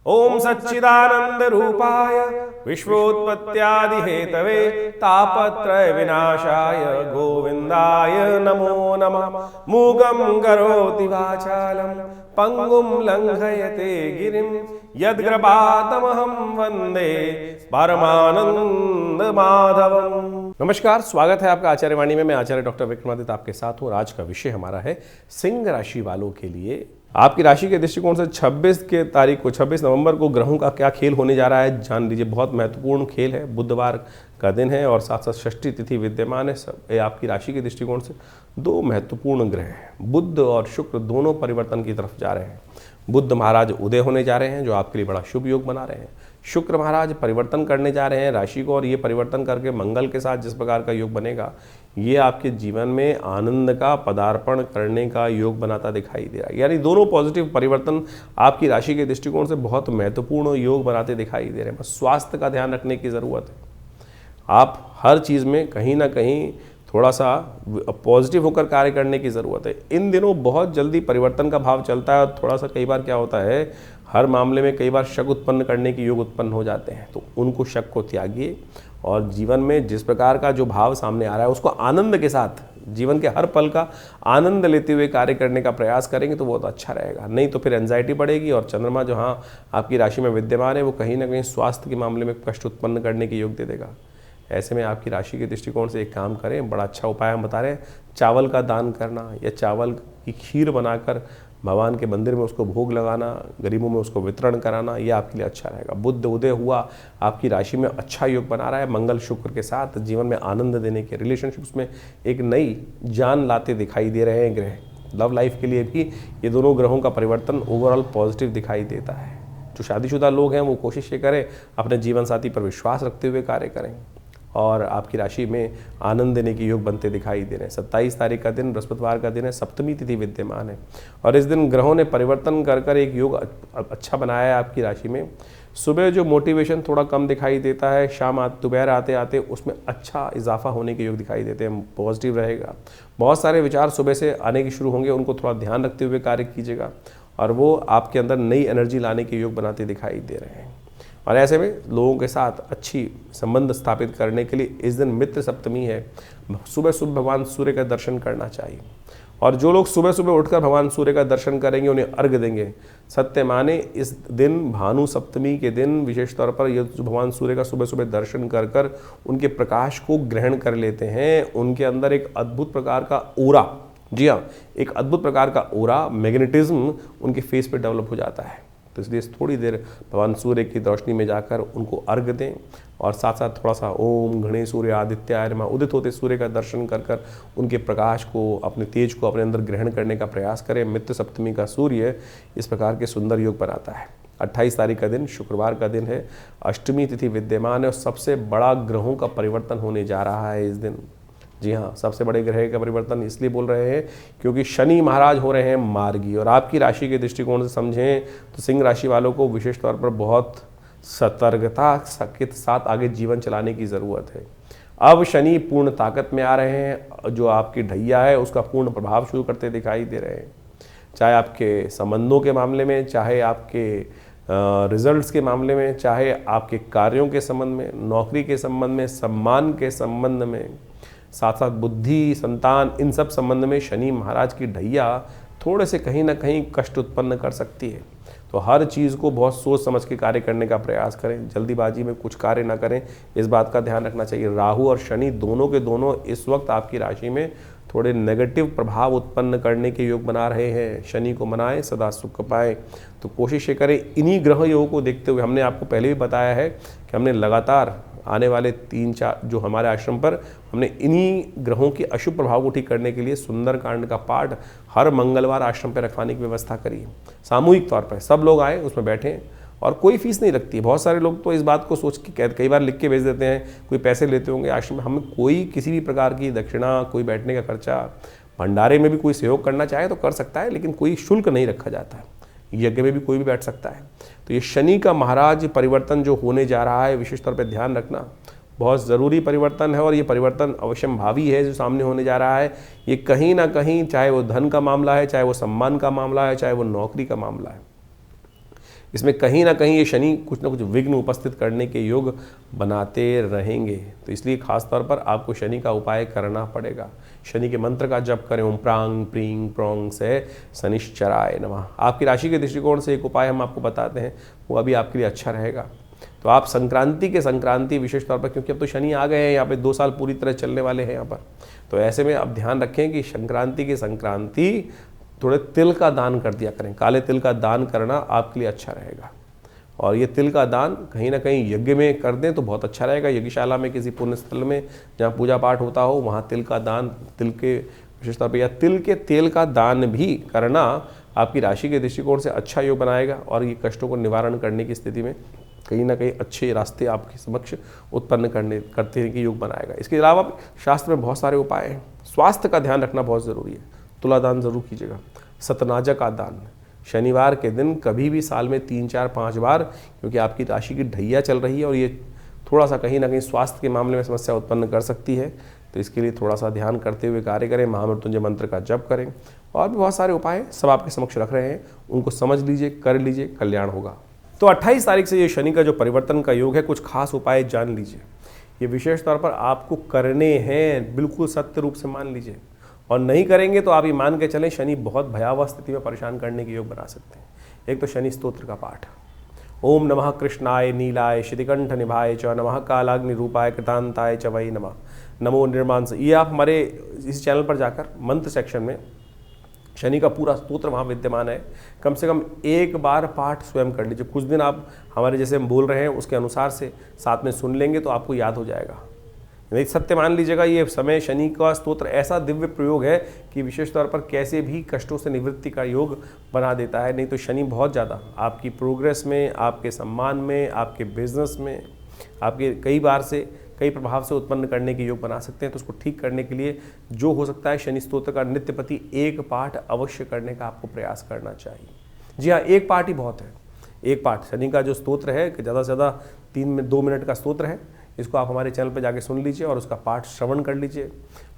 ओम सच्चिदानंद रूपाय विश्वोत्पत्त्यादि Hathaway तापत्रय विनाशाय गोविंदाय नमो नमः। मूगं करोति वाचालं पंगुं लंघयते गिरिं यद्कृपातमहं वंदे परमानंद माधवम। नमस्कार, स्वागत है आपका आचार्यवाणी में। मैं आचार्य डॉक्टर विक्रमादित्य आपके साथ हूँ। आज का विषय हमारा है सिंह राशि वालों के लिए आपकी राशि के दृष्टिकोण से 26 नवंबर को ग्रहों का क्या खेल होने जा रहा है जान लीजिए। बहुत महत्वपूर्ण खेल है। बुधवार का दिन है और साथ साथ षष्ठी तिथि विद्यमान है। ये आपकी राशि के दृष्टिकोण से दो महत्वपूर्ण ग्रह हैं। बुध और शुक्र दोनों परिवर्तन की तरफ जा रहे हैं। बुध महाराज उदय होने जा रहे हैं जो आपके लिए बड़ा शुभ योग बना रहे हैं। शुक्र महाराज परिवर्तन करने जा रहे हैं राशि को, और ये परिवर्तन करके मंगल के साथ जिस प्रकार का योग बनेगा ये आपके जीवन में आनंद का पदार्पण करने का योग बनाता दिखाई दे रहा है। यानी दोनों पॉजिटिव परिवर्तन आपकी राशि के दृष्टिकोण से बहुत महत्वपूर्ण योग बनाते दिखाई दे रहे हैं। बस स्वास्थ्य का ध्यान रखने की ज़रूरत है। आप हर चीज़ में कहीं ना कहीं थोड़ा सा पॉजिटिव होकर कार्य करने की ज़रूरत है। इन दिनों बहुत जल्दी परिवर्तन का भाव चलता है और थोड़ा सा कई बार क्या होता है, हर मामले में कई बार शक उत्पन्न करने के योग उत्पन्न हो जाते हैं। तो उनको शक को त्यागिए और जीवन में जिस प्रकार का जो भाव सामने आ रहा है उसको आनंद के साथ, जीवन के हर पल का आनंद लेते हुए कार्य करने का प्रयास करेंगे तो बहुत अच्छा रहेगा। नहीं तो फिर एंजाइटी बढ़ेगी और चंद्रमा जो हाँ आपकी राशि में विद्यमान है वो कहीं ना कहीं स्वास्थ्य के मामले में कष्ट उत्पन्न करने के योग दे देगा। ऐसे में आपकी राशि के दृष्टिकोण से एक काम करें, बड़ा अच्छा उपाय हम बता रहे हैं। चावल का दान करना या चावल की खीर बनाकर भगवान के मंदिर में उसको भोग लगाना, गरीबों में उसको वितरण कराना, ये आपके लिए अच्छा रहेगा। बुध उदय हुआ आपकी राशि में अच्छा योग बना रहा है मंगल शुक्र के साथ, जीवन में आनंद देने के, रिलेशनशिप्स में एक नई जान लाते दिखाई दे रहे हैं ग्रह। लव लाइफ के लिए भी ये दोनों ग्रहों का परिवर्तन ओवरऑल पॉजिटिव दिखाई देता है। जो शादीशुदा लोग हैं वो कोशिश ये करें अपने जीवन साथी पर विश्वास रखते हुए कार्य करें और आपकी राशि में आनंद देने के योग बनते दिखाई दे रहे हैं। 27 तारीख का दिन बृहस्पतिवार का दिन है, सप्तमी तिथि विद्यमान है और इस दिन ग्रहों ने परिवर्तन कर एक योग अच्छा बनाया है आपकी राशि में। सुबह जो मोटिवेशन थोड़ा कम दिखाई देता है, शाम दोपहर आते आते उसमें अच्छा इजाफा होने के योग दिखाई देते हैं, पॉजिटिव रहेगा। बहुत सारे विचार सुबह से आने की शुरू होंगे, उनको थोड़ा ध्यान रखते हुए कार्य कीजिएगा और वो आपके अंदर नई एनर्जी लाने के योग बनाते दिखाई दे रहे हैं। और ऐसे में लोगों के साथ अच्छी संबंध स्थापित करने के लिए इस दिन मित्र सप्तमी है। सुबह सुबह भगवान सूर्य का दर्शन करना चाहिए और जो लोग सुबह सुबह उठकर भगवान सूर्य का दर्शन करेंगे उन्हें अर्घ्य देंगे। सत्य माने इस दिन भानु सप्तमी के दिन विशेष तौर पर ये भगवान सूर्य का सुबह सुबह दर्शन कर कर उनके प्रकाश को ग्रहण कर लेते हैं। उनके अंदर एक अद्भुत प्रकार का ओरा, जी हाँ, एक अद्भुत प्रकार का ओरा, मैग्नेटिज्म उनके फेस पे डेवलप हो जाता है। तो इसलिए थोड़ी देर भगवान सूर्य की रोशनी में जाकर उनको अर्घ्य दें और साथ साथ थोड़ा सा ओम गणेश सूर्य आदित्याय नमः उदित होते सूर्य का दर्शन कर कर उनके प्रकाश को, अपने तेज को अपने अंदर ग्रहण करने का प्रयास करें। मित्र सप्तमी का सूर्य इस प्रकार के सुंदर योग बनाता है। 28 तारीख का दिन शुक्रवार का दिन है, अष्टमी तिथि विद्यमान है और सबसे बड़ा ग्रहों का परिवर्तन होने जा रहा है इस दिन। जी हाँ, सबसे बड़े ग्रह का परिवर्तन इसलिए बोल रहे हैं क्योंकि शनि महाराज हो रहे हैं मार्गी और आपकी राशि के दृष्टिकोण से समझें तो सिंह राशि वालों को विशेष तौर पर बहुत सतर्कता के साथ आगे जीवन चलाने की ज़रूरत है। अब शनि पूर्ण ताकत में आ रहे हैं, जो आपकी ढैया है उसका पूर्ण प्रभाव शुरू करते दिखाई दे रहे हैं। चाहे आपके संबंधों के मामले में, चाहे आपके रिजल्ट्स के मामले में, चाहे आपके कार्यों के संबंध में, नौकरी के संबंध में, सम्मान के संबंध में, साथ साथ बुद्धि, संतान, इन सब संबंध में शनि महाराज की ढैया थोड़े से कहीं ना कहीं कष्ट उत्पन्न कर सकती है। तो हर चीज़ को बहुत सोच समझ के कार्य करने का प्रयास करें, जल्दीबाजी में कुछ कार्य ना करें, इस बात का ध्यान रखना चाहिए। राहु और शनि दोनों के दोनों इस वक्त आपकी राशि में थोड़े नेगेटिव प्रभाव उत्पन्न करने के योग बना रहे हैं। शनि को मनाएं, सदा सुख पाएं। तो कोशिश ये करें, इन्हीं ग्रह योग को देखते हुए हमने आपको पहले भी बताया है कि हमने लगातार आने वाले 3-4 जो हमारे आश्रम पर हमने इन्हीं ग्रहों के अशुभ प्रभाव को ठीक करने के लिए सुंदरकांड का पाठ हर मंगलवार आश्रम पर रखवाने की व्यवस्था करी है। सामूहिक तौर पर सब लोग आए, उसमें बैठें और कोई फीस नहीं लगती। बहुत सारे लोग तो इस बात को सोच के कई बार लिख के भेज देते हैं कोई पैसे लेते होंगे आश्रम में। हमें कोई किसी भी प्रकार की दक्षिणा, कोई बैठने का खर्चा, भंडारे में भी कोई सहयोग करना चाहे तो कर सकता है, लेकिन कोई शुल्क नहीं रखा जाता है। यज्ञ में भी कोई भी बैठ सकता है। तो ये शनि का महाराज परिवर्तन जो होने जा रहा है, विशेष तौर पर ध्यान रखना, बहुत ज़रूरी परिवर्तन है और ये परिवर्तन अवश्यंभावी है जो सामने होने जा रहा है। ये कहीं ना कहीं, चाहे वो धन का मामला है, चाहे वो सम्मान का मामला है, चाहे वो नौकरी का मामला है, इसमें कहीं ना कहीं ये शनि कुछ ना कुछ विघ्न उपस्थित करने के योग बनाते रहेंगे। तो इसलिए खास तौर पर आपको शनि का उपाय करना पड़ेगा। शनि के मंत्र का जप करें, ओम प्रांग प्रींग प्रोंग से शनिश्चराय नमः। आपकी राशि के दृष्टिकोण से एक उपाय हम आपको बताते हैं, वो अभी आपके लिए अच्छा रहेगा। तो आप संक्रांति विशेष तौर पर, क्योंकि अब तो शनि आ गए हैं यहाँ पे, 2 साल पूरी तरह चलने वाले हैं यहाँ पर, तो ऐसे में अब ध्यान रखें कि संक्रांति थोड़े तिल का दान कर दिया करें। काले तिल का दान करना आपके लिए अच्छा रहेगा। और ये तिल का दान कहीं ना कहीं यज्ञ में कर दें तो बहुत अच्छा रहेगा। यज्ञशाला में, किसी पुण्य स्थल में जहाँ पूजा पाठ होता हो, वहाँ तिल का दान, तिल के विशेष तौर पर या तिल के तेल का दान भी करना आपकी राशि के दृष्टिकोण से अच्छा योग बनाएगा। और ये कष्टों को निवारण करने की स्थिति में कहीं ना कहीं अच्छे रास्ते आपके समक्ष उत्पन्न करते के योग बनाएगा। इसके अलावा शास्त्र में बहुत सारे उपाय हैं। स्वास्थ्य का ध्यान रखना बहुत ज़रूरी है। तुला दान जरूर कीजिएगा। सतनाजा का दान शनिवार के दिन कभी भी साल में 3, 4, 5 बार, क्योंकि आपकी राशि की ढैया चल रही है और ये थोड़ा सा कहीं ना कहीं स्वास्थ्य के मामले में समस्या उत्पन्न कर सकती है। तो इसके लिए थोड़ा सा ध्यान करते हुए कार्य करें। महामृत्युंजय मंत्र का जप करें। और भी बहुत सारे उपाय सब आपके समक्ष रख रहे हैं, उनको समझ लीजिए, कर लीजिए, कल्याण होगा। तो 28 तारीख से ये शनि का जो परिवर्तन का योग है, कुछ खास उपाय जान लीजिए। ये विशेष तौर पर आपको करने हैं, बिल्कुल सत्य रूप से मान लीजिए। और नहीं करेंगे तो आप ये मान के चलें शनि बहुत भयावह स्थिति में परेशान करने के योग बना सकते हैं। एक तो शनि स्तोत्र का पाठ, ओम नमः कृष्णाय नीलाय श्रीकंठ निभाय च नमः कालाग्नि रूपाय कृतांताय च वै नमः नमो निर्मांस। ये आप हमारे इस चैनल पर जाकर मंत्र सेक्शन में शनि का पूरा स्तोत्र वहाँ विद्यमान है। कम से कम एक बार पाठ स्वयं कर लीजिए। कुछ दिन आप हमारे जैसे हम बोल रहे हैं उसके अनुसार से साथ में सुन लेंगे तो आपको याद हो जाएगा। नहीं, सत्य मान लीजिएगा, ये समय शनि का स्तोत्र ऐसा दिव्य प्रयोग है कि विशेष तौर पर कैसे भी कष्टों से निवृत्ति का योग बना देता है। नहीं तो शनि बहुत ज़्यादा आपकी प्रोग्रेस में, आपके सम्मान में, आपके बिजनेस में, आपके कई प्रभाव से उत्पन्न करने के योग बना सकते हैं। तो उसको ठीक करने के लिए जो हो सकता है, शनि स्तोत्र का नित्य प्रति एक पाठ अवश्य करने का आपको प्रयास करना चाहिए। जी हाँ, एक पाठ ही बहुत है। एक पाठ शनि का जो स्तोत्र है, ज़्यादा से ज़्यादा 2 मिनट का स्तोत्र है। इसको आप हमारे चैनल पर जाके सुन लीजिए और उसका पाठ श्रवण कर लीजिए,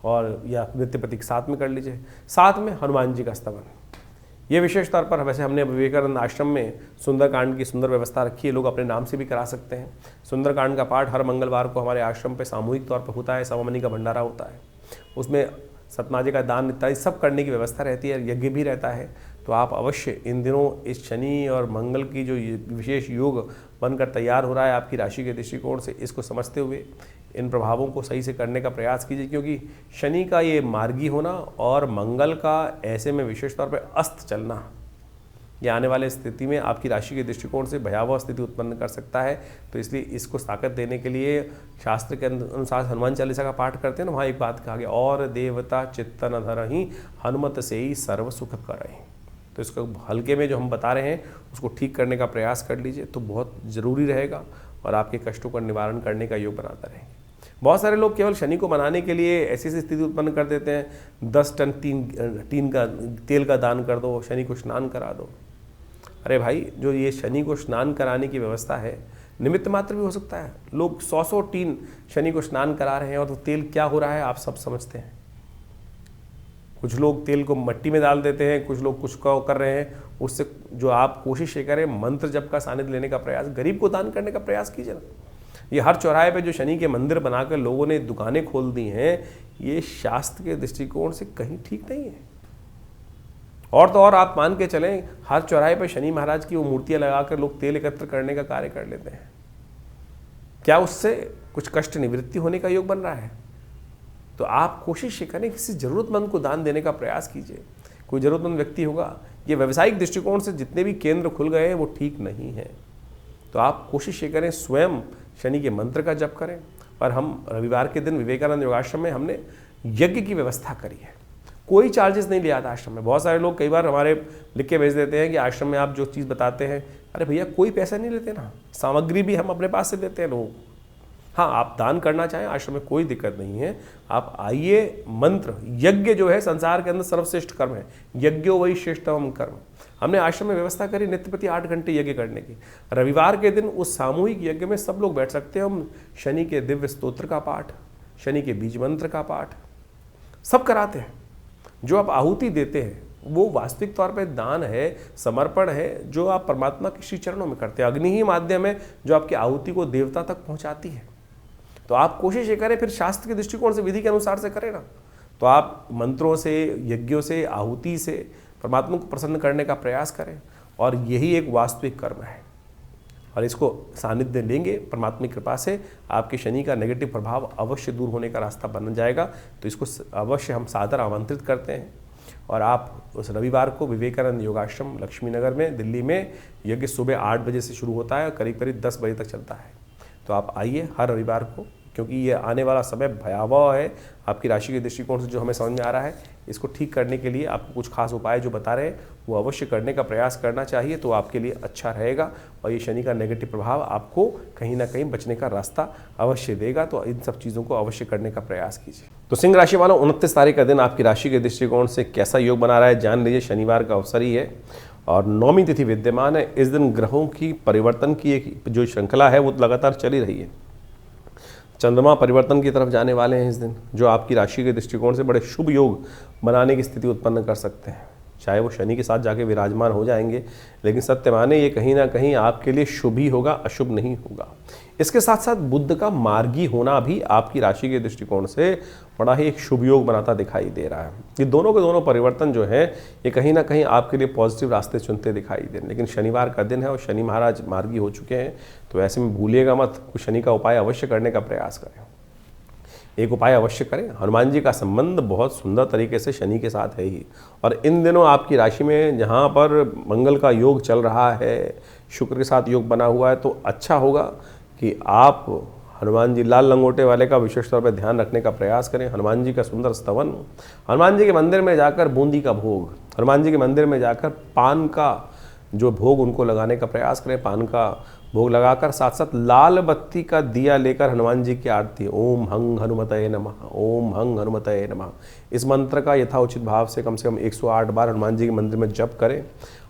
और या नित्य प्रति के साथ में कर लीजिए। साथ में हनुमान जी का स्तवन, ये विशेष तौर पर वैसे हमने विवेकानंद आश्रम में सुंदरकांड की सुंदर व्यवस्था रखी है। लोग अपने नाम से भी करा सकते हैं। सुंदरकांड का पाठ हर मंगलवार को हमारे आश्रम पे सामूहिक तौर पर होता है। सवामनी का भंडारा होता है, उसमें सतनाजे का दान इत्यादि सब करने की व्यवस्था रहती है, यज्ञ भी रहता है। तो आप अवश्य इन दिनों इस शनि और मंगल की जो विशेष योग बनकर तैयार हो रहा है आपकी राशि के दृष्टिकोण से, इसको समझते हुए इन प्रभावों को सही से करने का प्रयास कीजिए। क्योंकि शनि का ये मार्गी होना और मंगल का ऐसे में विशेष तौर पर अस्त चलना, ये आने वाले स्थिति में आपकी राशि के दृष्टिकोण से भयावह स्थिति उत्पन्न कर सकता है। तो इसलिए इसको ताकत देने के लिए शास्त्र के अनुसार हनुमान चालीसा का पाठ करते हैं ना, वहाँ एक बात कहा गया, और देवता चित्तन धरहि हनुमत से ही सर्व सुख करहि। तो इसको हल्के में जो हम बता रहे हैं उसको ठीक करने का प्रयास कर लीजिए, तो बहुत ज़रूरी रहेगा और आपके कष्टों का निवारण करने का योग बनाता रहेंगे। बहुत सारे लोग केवल शनि को मनाने के लिए ऐसी स्थिति उत्पन्न कर देते हैं, 10 टन टीन का तेल का दान कर दो, शनि को स्नान करा दो। अरे भाई, जो ये शनि को स्नान कराने की व्यवस्था है, निमित्त मात्र भी हो सकता है। लोग 100 टीन शनि को स्नान करा रहे हैं और तो तेल क्या हो रहा है आप सब समझते हैं। कुछ लोग तेल को मिट्टी में डाल देते हैं, कुछ लोग कुछ कर रहे हैं। उससे जो आप कोशिश ये करें, मंत्र जप का सानिध्य लेने का प्रयास, गरीब को दान करने का प्रयास कीजिए ना। ये हर चौराहे पे जो शनि के मंदिर बनाकर लोगों ने दुकानें खोल दी हैं, ये शास्त्र के दृष्टिकोण से कहीं ठीक नहीं है। और तो और आप मान के चलें, हर चौराहे पे शनि महाराज की वो मूर्तियां लगाकर लोग तेल एकत्र करने का कार्य कर लेते हैं। क्या उससे कुछ कष्ट निवृत्ति होने का योग बन रहा है? तो आप कोशिश करें, किसी ज़रूरतमंद को दान देने का प्रयास कीजिए। कोई ज़रूरतमंद व्यक्ति होगा। ये व्यावसायिक दृष्टिकोण से जितने भी केंद्र खुल गए हैं वो ठीक नहीं है। तो आप कोशिश ये करें, स्वयं शनि के मंत्र का जप करें। और हम रविवार के दिन विवेकानंद योगाश्रम में हमने यज्ञ की व्यवस्था करी है। कोई चार्जेस नहीं लिया था आश्रम में। बहुत सारे लोग कई बार हमारे लिख के भेज देते हैं कि आश्रम में आप जो चीज़ बताते हैं, अरे भैया कोई पैसा नहीं लेते ना, सामग्री भी हम अपने पास से देते हैं लोग। हाँ, आप दान करना चाहें आश्रम में कोई दिक्कत नहीं है। आप आइए, मंत्र यज्ञ जो है संसार के अंदर सर्वश्रेष्ठ कर्म है, यज्ञो वही श्रेष्ठतम कर्म। हमने आश्रम में व्यवस्था करी नित्य प्रति 8 घंटे यज्ञ करने की। रविवार के दिन उस सामूहिक यज्ञ में सब लोग बैठ सकते हैं। हम शनि के दिव्य स्तोत्र का पाठ, शनि के बीज मंत्र का पाठ सब कराते हैं। जो आप आहुति देते हैं वो वास्तविक तौर पे दान है, समर्पण है, जो आप परमात्मा के श्री चरणों में करते हैं। अग्नि ही माध्यम है जो आपकी आहुति को देवता तक पहुंचाती है। तो आप कोशिश ये करें, फिर शास्त्र के दृष्टिकोण से, विधि के अनुसार से करें ना। तो आप मंत्रों से, यज्ञों से, आहुति से परमात्मा को प्रसन्न करने का प्रयास करें, और यही एक वास्तविक कर्म है। और इसको सानिध्य लेंगे परमात्मा की कृपा से, आपके शनि का नेगेटिव प्रभाव अवश्य दूर होने का रास्ता बन जाएगा। तो इसको अवश्य हम सादर आमंत्रित करते हैं। और आप उस रविवार को विवेकानंद योगाश्रम लक्ष्मी नगर में, दिल्ली में, यज्ञ सुबह 8 बजे से शुरू होता है, करीब करीब 10 बजे तक चलता है। तो आप आइए हर रविवार को, क्योंकि ये आने वाला समय भयावह है आपकी राशि के दृष्टिकोण से, जो हमें समझ में आ रहा है। इसको ठीक करने के लिए आपको कुछ खास उपाय जो बता रहे हैं वो अवश्य करने का प्रयास करना चाहिए, तो आपके लिए अच्छा रहेगा। और ये शनि का नेगेटिव प्रभाव आपको कहीं ना कहीं बचने का रास्ता अवश्य देगा। तो इन सब चीज़ों को अवश्य करने का प्रयास कीजिए। तो सिंह राशि वालों, 29 तारीख का दिन आपकी राशि के दृष्टिकोण से कैसा योग बना रहा है जान लीजिए। शनिवार का अवसर ही है और 9वीं तिथि विद्यमान है। इस दिन ग्रहों की परिवर्तन की एक जो श्रृंखला है वो लगातार चली रही है। चंद्रमा परिवर्तन की तरफ जाने वाले हैं इस दिन, जो आपकी राशि के दृष्टिकोण से बड़े शुभ योग बनाने की स्थिति उत्पन्न कर सकते हैं। चाहे वो शनि के साथ जाके विराजमान हो जाएंगे, लेकिन सत्य माने ये कहीं ना कहीं आपके लिए शुभ ही होगा, अशुभ नहीं होगा। इसके साथ साथ बुध का मार्गी होना भी आपकी राशि के दृष्टिकोण से बड़ा ही एक शुभ योग बनाता दिखाई दे रहा है। ये दोनों के दोनों परिवर्तन जो है ये कहीं ना कहीं आपके लिए पॉजिटिव रास्ते चुनते दिखाई दे रहे हैं। लेकिन शनिवार का दिन है और शनि महाराज मार्गी हो चुके हैं, तो ऐसे में भूलिएगा मत, कुछ शनि का उपाय अवश्य करने का प्रयास करें। एक उपाय अवश्य करें, हनुमान जी का संबंध बहुत सुंदर तरीके से शनि के साथ है ही। और इन दिनों आपकी राशि में जहाँ पर मंगल का योग चल रहा है, शुक्र के साथ योग बना हुआ है, तो अच्छा होगा कि आप हनुमान जी, लाल लंगोटे वाले का विशेष तौर पर ध्यान रखने का प्रयास करें। हनुमान जी का सुंदर स्तवन, हनुमान जी के मंदिर में जाकर बूंदी का भोग, हनुमान जी के मंदिर में जाकर पान का जो भोग उनको लगाने का प्रयास करें। पान का भोग लगाकर साथ साथ लाल बत्ती का दिया लेकर हनुमान जी की आरती, ओम हंग हनुमतये नमः, ओम हंग हनुमतये नमः, इस मंत्र का यथाउचित भाव से कम 108 बार हनुमान जी के मंदिर में जप करें।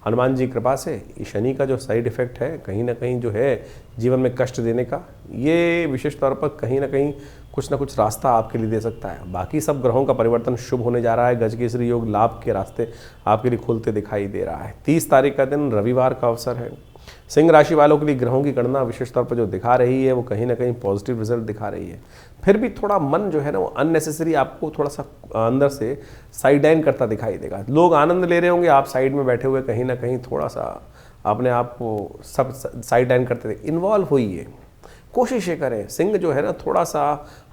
हनुमान जी की कृपा से शनि का जो साइड इफेक्ट है कहीं ना कहीं जो है जीवन में कष्ट देने का, ये विशेष तौर पर कहीं ना कहीं कुछ ना कुछ रास्ता आपके लिए दे सकता है। बाकी सब ग्रहों का परिवर्तन शुभ होने जा रहा है। गजकेसरी योग लाभ के रास्ते आपके लिए खुलते दिखाई दे रहा है। 30 तारीख का दिन रविवार का अवसर है। सिंह राशि वालों के लिए ग्रहों की गणना विशेष तौर पर जो दिखा रही है वो कहीं ना कहीं पॉजिटिव रिजल्ट दिखा रही है। फिर भी थोड़ा मन जो है ना वो अननेसेसरी आपको थोड़ा सा अंदर से साइड लाइन करता दिखाई देगा। लोग आनंद ले रहे होंगे, आप साइड में बैठे हुए कहीं ना कहीं थोड़ा सा अपने आप को सब साइड लाइन करते थे। इन्वॉल्व होइए, कोशिश ये करें। सिंह जो है ना थोड़ा सा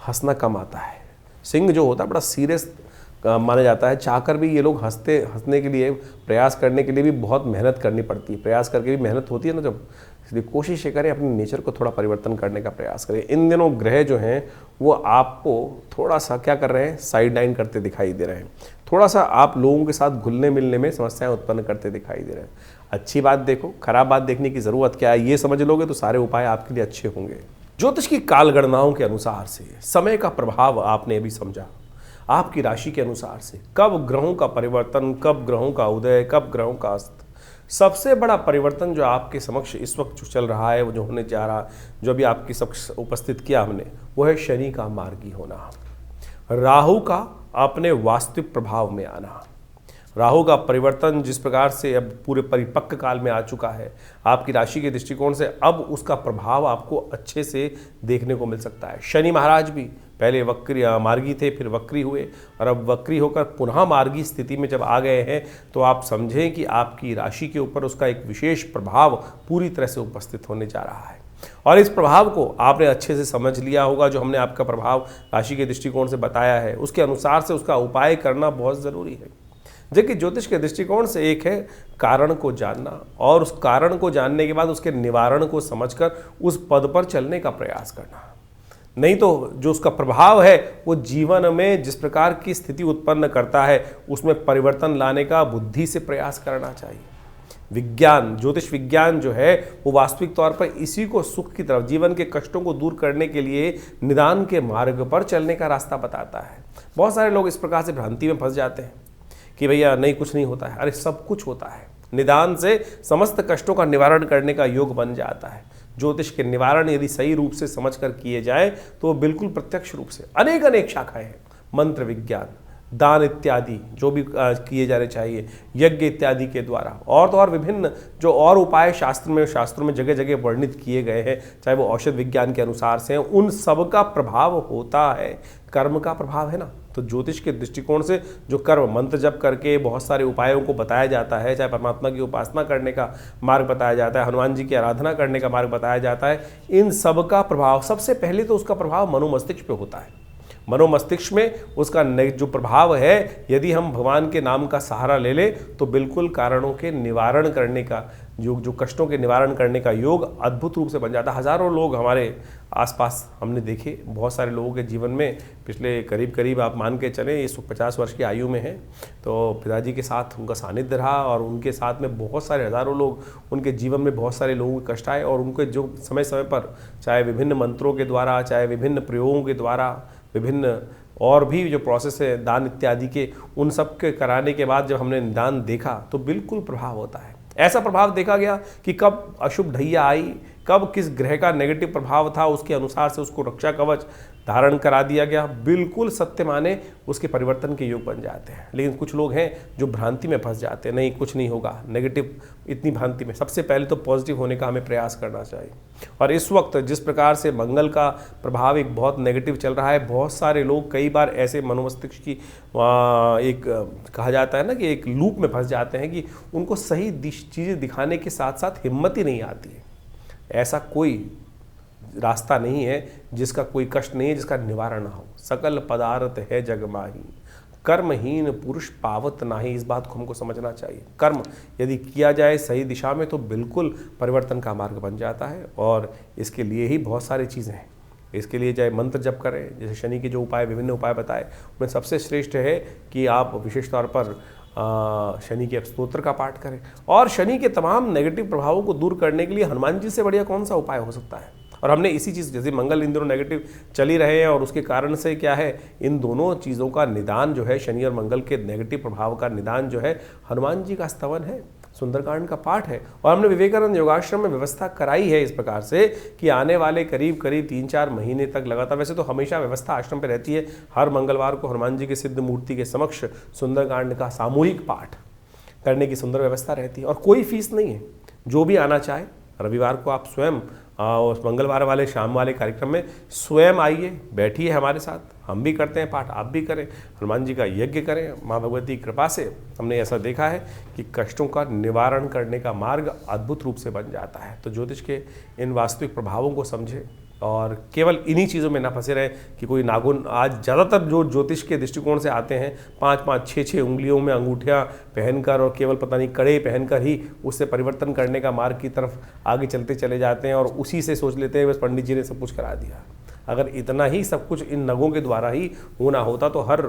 हंसना कम आता है। सिंह जो होता है बड़ा सीरियस माना जाता है। चाहकर भी ये लोग हंसने के लिए, प्रयास करने के लिए भी बहुत मेहनत करनी पड़ती है। प्रयास करके भी मेहनत होती है ना जब, इसलिए कोशिश ये करें अपने नेचर को थोड़ा परिवर्तन करने का प्रयास करें। इन दिनों ग्रह जो हैं वो आपको थोड़ा सा क्या कर रहे हैं, साइड लाइन करते दिखाई दे रहे हैं। थोड़ा सा आप लोगों के साथ घुलने मिलने में समस्याएं उत्पन्न करते दिखाई दे रहे हैं। अच्छी बात देखो, खराब बात देखने की ज़रूरत क्या है, ये समझ लोगे तो सारे उपाय आपके लिए अच्छे होंगे। ज्योतिष की कालगणनाओं के अनुसार से समय का प्रभाव आपने अभी समझा। आपकी राशि के अनुसार से कब ग्रहों का परिवर्तन, कब ग्रहों का उदय, कब ग्रहों का अस्त। सबसे बड़ा परिवर्तन जो आपके समक्ष इस वक्त जो चल रहा है, वो जो होने जा रहा, जो अभी आपके समक्ष उपस्थित किया हमने, वो है शनि का मार्गी होना, राहु का अपने वास्तविक प्रभाव में आना। राहु का परिवर्तन जिस प्रकार से अब पूरे परिपक्व काल में आ चुका है आपकी राशि के दृष्टिकोण से, अब उसका प्रभाव आपको अच्छे से देखने को मिल सकता है। शनि महाराज भी पहले मार्गी थे, फिर वक्री हुए, और अब वक्री होकर पुनः मार्गी स्थिति में जब आ गए हैं, तो आप समझें कि आपकी राशि के ऊपर उसका एक विशेष प्रभाव पूरी तरह से उपस्थित होने जा रहा है। और इस प्रभाव को आपने अच्छे से समझ लिया होगा। जो हमने आपका प्रभाव राशि के दृष्टिकोण से बताया है, उसके अनुसार से उसका उपाय करना बहुत ज़रूरी है। देखिए, ज्योतिष के दृष्टिकोण से एक है कारण को जानना, और उस कारण को जानने के बाद उसके निवारण को समझकर उस पद पर चलने का प्रयास करना। नहीं तो जो उसका प्रभाव है वो जीवन में जिस प्रकार की स्थिति उत्पन्न करता है उसमें परिवर्तन लाने का बुद्धि से प्रयास करना चाहिए। विज्ञान, ज्योतिष विज्ञान जो है वो वास्तविक तौर पर इसी को सुख की तरफ, जीवन के कष्टों को दूर करने के लिए निदान के मार्ग पर चलने का रास्ता बताता है। बहुत सारे लोग इस प्रकार से भ्रांति में फंस जाते हैं कि भैया नहीं, कुछ नहीं होता है। अरे सब कुछ होता है। निदान से समस्त कष्टों का निवारण करने का योग बन जाता है। ज्योतिष के निवारण यदि सही रूप से समझकर किए जाए तो बिल्कुल प्रत्यक्ष रूप से अनेक शाखाएं हैं। मंत्र विज्ञान, दान इत्यादि जो भी किए जाने चाहिए, यज्ञ इत्यादि के द्वारा, और तो और विभिन्न जो और उपाय शास्त्रों में जगह जगह वर्णित किए गए हैं, चाहे वो औषध विज्ञान के अनुसार से हैं, उन सब का प्रभाव होता है, कर्म का प्रभाव है ना। तो ज्योतिष के दृष्टिकोण से जो कर्म मंत्र जप करके बहुत सारे उपायों को बताया जाता है, चाहे परमात्मा की उपासना करने का मार्ग बताया जाता है, हनुमान जी की आराधना करने का मार्ग बताया जाता है, इन सब का प्रभाव सबसे पहले तो उसका प्रभाव मनोमस्तिष्क पे होता है। मनोमस्तिष्क में उसका जो प्रभाव है, यदि हम भगवान के नाम का सहारा ले ले तो बिल्कुल कारणों के निवारण करने का जो कष्टों के निवारण करने का योग अद्भुत रूप से बन जाता है। हज़ारों लोग हमारे आसपास हमने देखे, बहुत सारे लोगों के जीवन में पिछले करीब आप मान के चलें ये 50 वर्ष की आयु में हैं, तो पिताजी के साथ उनका सानिध्य रहा और उनके साथ में बहुत सारे हज़ारों लोग, उनके जीवन में बहुत सारे लोगों के कष्ट आए और उनके जो समय समय पर चाहे विभिन्न मंत्रों के द्वारा, चाहे विभिन्न प्रयोगों के द्वारा, विभिन्न और भी जो प्रोसेस है दान इत्यादि के, उन सब के कराने के बाद जब हमने निदान देखा तो बिल्कुल प्रभाव होता है। ऐसा प्रभाव देखा गया कि कब अशुभ ढैया आई, कब किस ग्रह का नेगेटिव प्रभाव था, उसके अनुसार से उसको रक्षा कवच धारण करा दिया गया। बिल्कुल सत्य माने उसके परिवर्तन के योग बन जाते हैं। लेकिन कुछ लोग हैं जो भ्रांति में फंस जाते हैं, नहीं कुछ नहीं होगा, नेगेटिव इतनी भ्रांति में। सबसे पहले तो पॉजिटिव होने का हमें प्रयास करना चाहिए। और इस वक्त जिस प्रकार से मंगल का प्रभाव एक बहुत नेगेटिव चल रहा है, बहुत सारे लोग कई बार ऐसे मनोमस्तिष्क की एक कहा जाता है ना कि एक लूप में फंस जाते हैं कि उनको सही चीज़ें दिखाने के साथ साथ हिम्मत ही नहीं आती है। ऐसा कोई रास्ता नहीं है जिसका कोई कष्ट नहीं है, जिसका निवारण ना हो। सकल पदार्थ है जग माही, कर्महीन पुरुष पावत नाही। इस बात को हमको समझना चाहिए। कर्म यदि किया जाए सही दिशा में तो बिल्कुल परिवर्तन का मार्ग बन जाता है। और इसके लिए ही बहुत सारी चीज़ें हैं। इसके लिए चाहे मंत्र जप करें, जैसे शनि के जो उपाय, विभिन्न उपाय बताए, उनमें सबसे श्रेष्ठ है कि आप विशेष तौर पर शनि के स्तोत्र का पाठ करें। और शनि के तमाम नेगेटिव प्रभावों को दूर करने के लिए हनुमान जी से बढ़िया कौन सा उपाय हो सकता है। और हमने इसी चीज़, जैसे मंगल इन दिनों नेगेटिव चल ही रहे हैं और उसके कारण से क्या है, इन दोनों चीज़ों का निदान जो है, शनि और मंगल के नेगेटिव प्रभाव का निदान जो है, हनुमान जी का स्तवन है, सुंदरकांड का पाठ है। और हमने विवेकानंद योगाश्रम में व्यवस्था कराई है इस प्रकार से कि आने वाले करीब 3-4 महीने तक लगातार, वैसे तो हमेशा व्यवस्था आश्रम पे रहती है, हर मंगलवार को हनुमान जी के सिद्ध मूर्ति के समक्ष सुंदरकांड का सामूहिक पाठ करने की सुंदर व्यवस्था रहती है। और कोई फीस नहीं है, जो भी आना चाहे रविवार को आप स्वयं उस मंगलवार वाले शाम वाले कार्यक्रम में स्वयं आइए, बैठिए हमारे साथ, हम भी करते हैं पाठ, आप भी करें, हनुमान जी का यज्ञ करें। माँ भगवती की कृपा से हमने ऐसा देखा है कि कष्टों का निवारण करने का मार्ग अद्भुत रूप से बन जाता है। तो ज्योतिष के इन वास्तविक प्रभावों को समझें और केवल इन्हीं चीज़ों में ना फंसे रहे कि कोई नाखून, आज ज़्यादातर जो ज्योतिष के दृष्टिकोण से आते हैं 5-5, 6-6 उंगलियों में अंगूठियाँ पहनकर और केवल पता नहीं कड़े पहनकर ही उससे परिवर्तन करने का मार्ग की तरफ आगे चलते चले जाते हैं और उसी से सोच लेते हैं बस पंडित जी ने सब कुछ करा दिया। अगर इतना ही सब कुछ इन नगों के द्वारा ही होना होता तो हर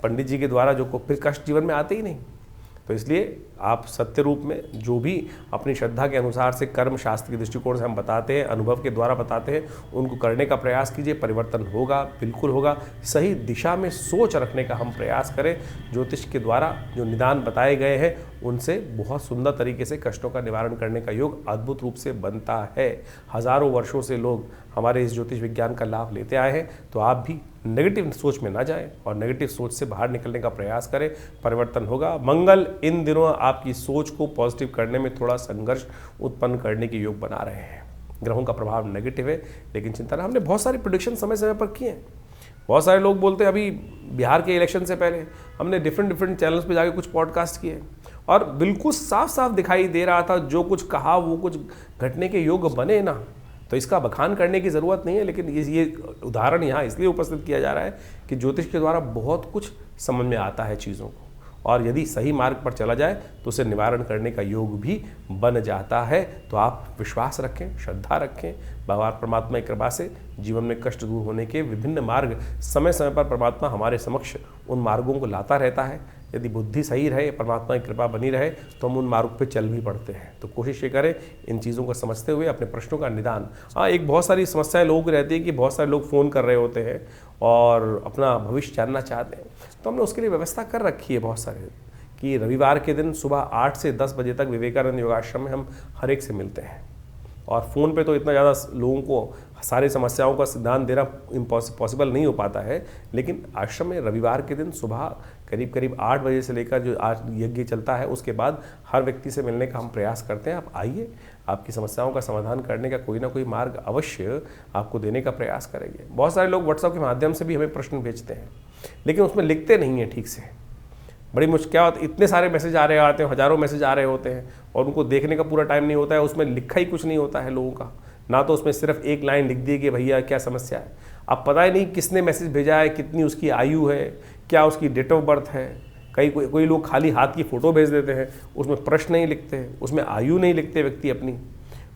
पंडित जी के द्वारा जो फिर कष्ट जीवन में आते ही नहीं। तो इसलिए आप सत्य रूप में जो भी अपनी श्रद्धा के अनुसार से कर्म शास्त्र के दृष्टिकोण से हम बताते हैं, अनुभव के द्वारा बताते हैं, उनको करने का प्रयास कीजिए। परिवर्तन होगा, बिल्कुल होगा। सही दिशा में सोच रखने का हम प्रयास करें। ज्योतिष के द्वारा जो निदान बताए गए हैं उनसे बहुत सुंदर तरीके से कष्टों का निवारण करने का योग अद्भुत रूप से बनता है। हज़ारों वर्षों से लोग हमारे इस ज्योतिष विज्ञान का लाभ लेते आए हैं। तो आप भी नेगेटिव सोच में ना जाएं और नेगेटिव सोच से बाहर निकलने का प्रयास करें, परिवर्तन होगा। मंगल इन दिनों आपकी सोच को पॉजिटिव करने में थोड़ा संघर्ष उत्पन्न करने के योग बना रहे हैं। ग्रहों का प्रभाव नेगेटिव है, लेकिन चिंता ना, हमने बहुत सारी प्रेडिक्शन समय समय पर किए हैं। बहुत सारे लोग बोलते हैं, अभी बिहार के इलेक्शन से पहले हमने डिफरेंट चैनल्स पे जाके कुछ पॉडकास्ट किए और बिल्कुल साफ साफ दिखाई दे रहा था जो कुछ कहा वो कुछ घटने के योग बने ना। तो इसका बखान करने की ज़रूरत नहीं है, लेकिन ये उदाहरण यहाँ इसलिए उपस्थित किया जा रहा है कि ज्योतिष के द्वारा बहुत कुछ समझ में आता है चीज़ों को, और यदि सही मार्ग पर चला जाए तो उसे निवारण करने का योग भी बन जाता है। तो आप विश्वास रखें, श्रद्धा रखें, भगवान परमात्मा की कृपा से जीवन में कष्ट दूर होने के विभिन्न मार्ग समय समय पर परमात्मा हमारे समक्ष उन मार्गों को लाता रहता है। यदि बुद्धि सही रहे, परमात्मा की कृपा बनी रहे तो हम उन मार्ग पे चल भी पड़ते हैं। तो कोशिश ये करें इन चीज़ों को समझते हुए अपने प्रश्नों का निदान। एक बहुत सारी समस्याएं लोगों की रहती है कि बहुत सारे लोग फ़ोन कर रहे होते हैं और अपना भविष्य जानना चाहते हैं। तो हमने उसके लिए व्यवस्था कर रखी है बहुत सारे कि रविवार के दिन सुबह 8 से 10 बजे तक विवेकानंद योगाश्रम में हम हर एक से मिलते हैं। और फ़ोन पे तो इतना ज़्यादा लोगों को सारी समस्याओं का सिद्धांत देना पॉसिबल नहीं हो पाता है। लेकिन आश्रम में रविवार के दिन सुबह करीब करीब 8 बजे से लेकर जो आज यज्ञ चलता है उसके बाद हर व्यक्ति से मिलने का हम प्रयास करते हैं। आप आइए, आपकी समस्याओं का समाधान करने का कोई ना कोई मार्ग अवश्य आपको देने का प्रयास करेंगे। बहुत सारे लोग व्हाट्सएप के माध्यम से भी हमें प्रश्न भेजते हैं, लेकिन उसमें लिखते नहीं हैं ठीक से। बड़ी मुश्किल क्या होता है, इतने सारे मैसेज आ रहे आते हैं, हज़ारों मैसेज आ रहे होते हैं और उनको देखने का पूरा टाइम नहीं होता है। उसमें लिखा ही कुछ नहीं होता है लोगों का, ना तो उसमें सिर्फ एक लाइन लिख दी कि भैया क्या समस्या है। अब पता ही नहीं किसने मैसेज भेजा है, कितनी उसकी आयु है, क्या उसकी डेट ऑफ बर्थ है। कोई लोग खाली हाथ की फ़ोटो भेज देते हैं, उसमें प्रश्न नहीं लिखते, उसमें आयु नहीं लिखते व्यक्ति अपनी।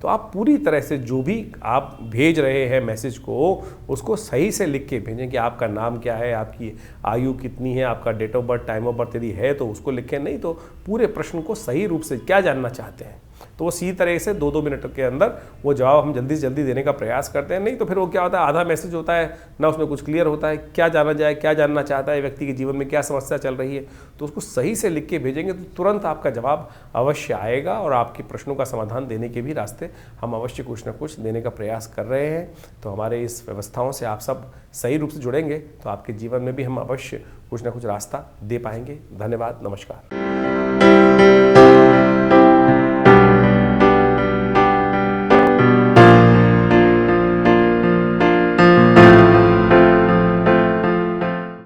तो आप पूरी तरह से जो भी आप भेज रहे हैं मैसेज को, उसको सही से लिख के भेजें कि आपका नाम क्या है, आपकी आयु कितनी है, आपका date of birth, time of birth यदि है तो उसको लिखें, नहीं तो पूरे प्रश्न को सही रूप से क्या जानना चाहते हैं तो वो सी तरह से 2-2 मिनट के अंदर वो जवाब हम जल्दी से जल्दी देने का प्रयास करते हैं। नहीं तो फिर वो क्या होता है, आधा मैसेज होता है ना, उसमें कुछ क्लियर होता है, क्या जाना जाए, क्या जानना चाहता है व्यक्ति के जीवन में, क्या समस्या चल रही है। तो उसको सही से लिख के भेजेंगे तो तुरंत आपका जवाब अवश्य आएगा और आपके प्रश्नों का समाधान देने के भी रास्ते हम अवश्य कुछ ना कुछ देने का प्रयास कर रहे हैं। तो हमारे इस व्यवस्थाओं से आप सब सही रूप से जुड़ेंगे तो आपके जीवन में भी हम अवश्य कुछ ना कुछ रास्ता दे पाएंगे। धन्यवाद, नमस्कार।